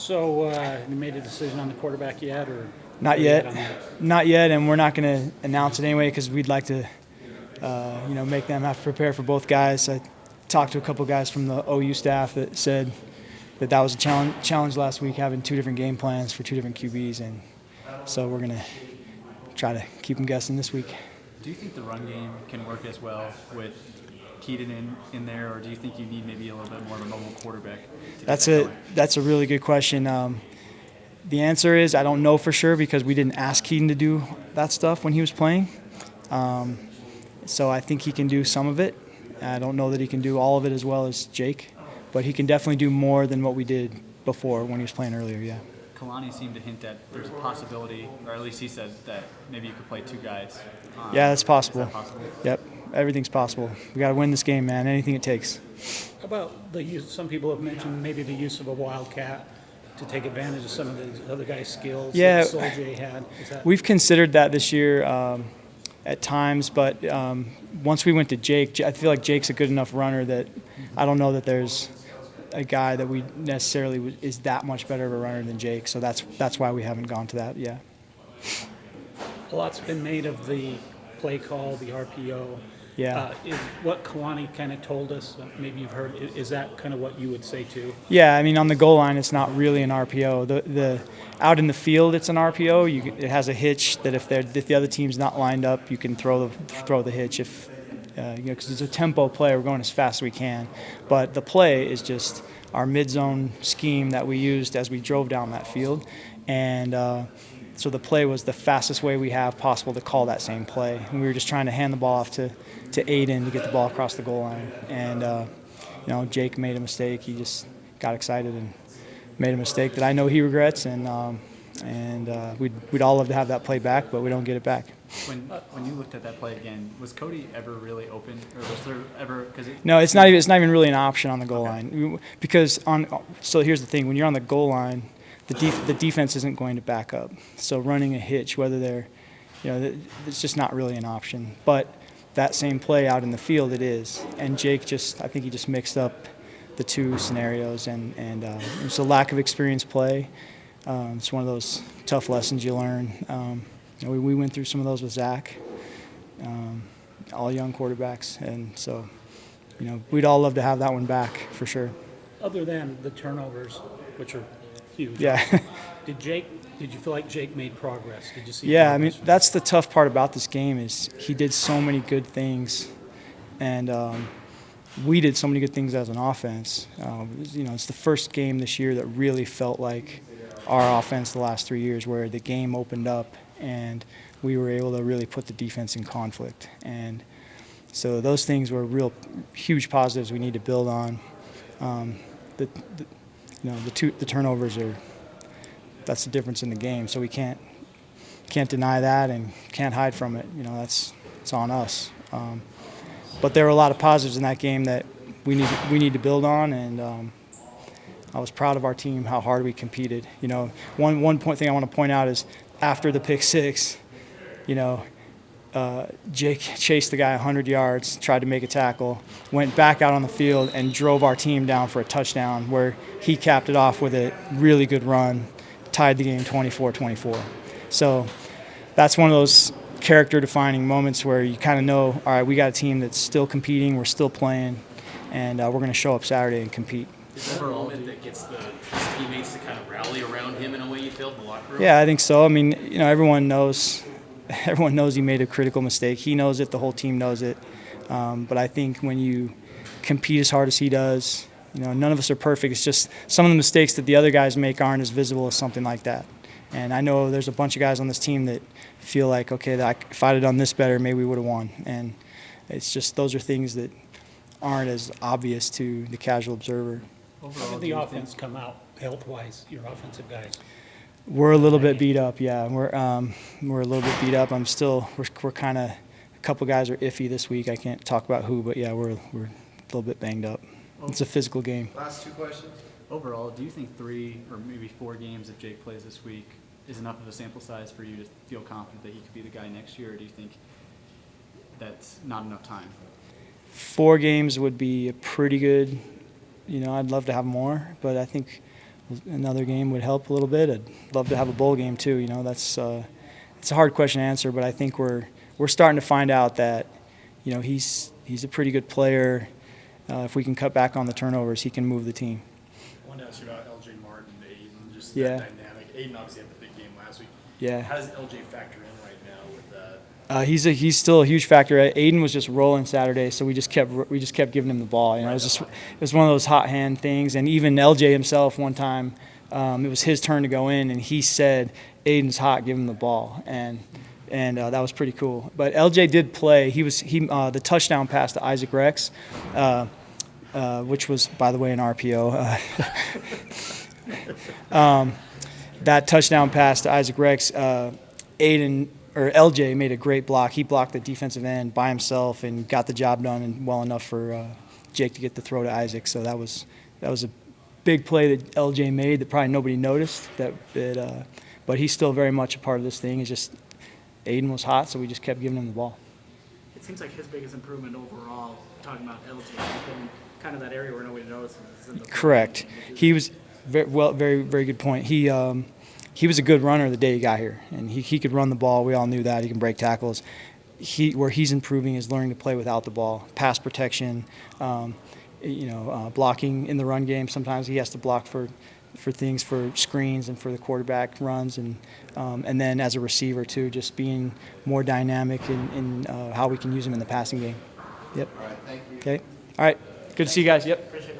So you made a decision on the quarterback yet, or Not yet yet, on that? not yet, and we're not going to announce it anyway because we'd like to, make them have to prepare for both guys. I talked to a couple guys from the OU staff that said that was a challenge last week, having two different game plans for two different QBs, and so we're going to try to keep them guessing this week. Do you think the run game can work as well with Keaton in there, or do you think you need maybe a little bit more of a mobile quarterback? That's a really good question. The answer is I don't know for sure because we didn't ask Keaton to do that stuff when he was playing. So I think he can do some of it. I don't know that he can do all of it as well as Jake, but he can definitely do more than what we did before when he was playing earlier, yeah. Kalani seemed to hint that there's a possibility, or at least he said that maybe you could play two guys. Yeah, that's possible. Is that possible? Yep, everything's possible. We got to win this game, man. Anything it takes. How about the use? Some people have mentioned maybe the use of a wildcat to take advantage of some of the other guys' skills. Yeah, that Soljay had. We've considered that this year at times, but once we went to Jake, I feel like Jake's a good enough runner that I don't know that there's a guy that we necessarily is that much better of a runner than Jake. So that's why we haven't gone to that. Yeah. A lot's been made of the play call, the RPO. Yeah. Is what Kalani kind of told us, maybe you've heard, is that kind of what you would say too? Yeah, I mean, on the goal line, it's not really an RPO. The out in the field, it's an RPO. It has a hitch that if the other team's not lined up, you can throw the hitch if because it's a tempo play. We're going as fast as we can, but the play is just our mid-zone scheme that we used as we drove down that field, and so the play was the fastest way we have possible to call that same play. And we were just trying to hand the ball off to Aiden to get the ball across the goal line. And, Jake made a mistake. He just got excited and made a mistake that I know he regrets. And we'd all love to have that play back, but we don't get it back. When you looked at that play again, was Cody ever really open, or was there ever? No, it's not even really an option on the goal line because so here's the thing: when you're on the goal line, the defense isn't going to back up. So running a hitch, whether they're, it's just not really an option. But that same play out in the field, it is. And Jake I think he just mixed up the two scenarios, and it's a lack of experience play. It's one of those tough lessons you learn. We went through some of those with Zach, all young quarterbacks, and so, we'd all love to have that one back for sure. Other than the turnovers, which are huge. Yeah. Did you feel like Jake made progress? Did you see? Yeah, progress? I mean, that's the tough part about this game is he did so many good things, and we did so many good things as an offense. It's the first game this year that really felt like our offense the last 3 years, where the game opened up and we were able to really put the defense in conflict. And so those things were real huge positives we need to build on. The turnovers that's the difference in the game. So we can't deny that and can't hide from it. It's on us. But there were a lot of positives in that game that we need to build on, and I was proud of our team, how hard we competed. One thing I want to point out is after the pick six, Jake chased the guy 100 yards, tried to make a tackle, went back out on the field and drove our team down for a touchdown where he capped it off with a really good run, tied the game 24-24. So that's one of those character-defining moments where you kind of know, all right, we got a team that's still competing, we're still playing, and we're going to show up Saturday and compete. Is that a moment that gets his teammates to kind of rally around him in a way you felt in the locker room? Yeah, I think so. I mean, everyone knows he made a critical mistake. He knows it. The whole team knows it. But I think when you compete as hard as he does, none of us are perfect. It's just some of the mistakes that the other guys make aren't as visible as something like that. And I know there's a bunch of guys on this team that feel like, okay, if I'd have done this better, maybe we would have won. And it's just those are things that aren't as obvious to the casual observer. How did the offense come out health-wise, your offensive guys? We're a little bit beat up, yeah. We're a little bit beat up. We're kind of, a couple guys are iffy this week. I can't talk about who, but yeah, we're a little bit banged up. It's a physical game. Last two questions. Overall, do you think 3 or maybe 4 games that Jake plays this week is enough of a sample size for you to feel confident that he could be the guy next year, or do you think that's not enough time? 4 games would be a pretty good. I'd love to have more, but I think another game would help a little bit. I'd love to have a bowl game too. That's it's a hard question to answer, but I think we're starting to find out that he's a pretty good player. If we can cut back on the turnovers, he can move the team. I wanted to ask you about LJ Martin, Aiden, just Yeah. that dynamic. Aiden obviously had the big game last week. Yeah. How does LJ factor in right now with that? He's still a huge factor. Aiden was just rolling Saturday, so we just kept giving him the ball. It was one of those hot hand things. And even LJ himself, one time, it was his turn to go in, and he said, "Aiden's hot, give him the ball." And that was pretty cool. But LJ did play. The touchdown pass to Isaac Rex, which was, by the way, an RPO. That touchdown pass to Isaac Rex, LJ made a great block. He blocked the defensive end by himself and got the job done and well enough for Jake to get the throw to Isaac. So that was a big play that LJ made that probably nobody noticed. But he's still very much a part of this thing. It's just Aiden was hot, so we just kept giving him the ball. It seems like his biggest improvement overall, talking about LJ, has been kind of that area where nobody notices. Correct. He was very, very good point. He was a good runner the day he got here, and he could run the ball. We all knew that. He can break tackles. Where he's improving is learning to play without the ball, pass protection, blocking in the run game. Sometimes he has to block for things, for screens and for the quarterback runs, and then as a receiver too, just being more dynamic in how we can use him in the passing game. Yep. All right, thank you. Okay. All right. Good to see you guys. Yep. Appreciate it.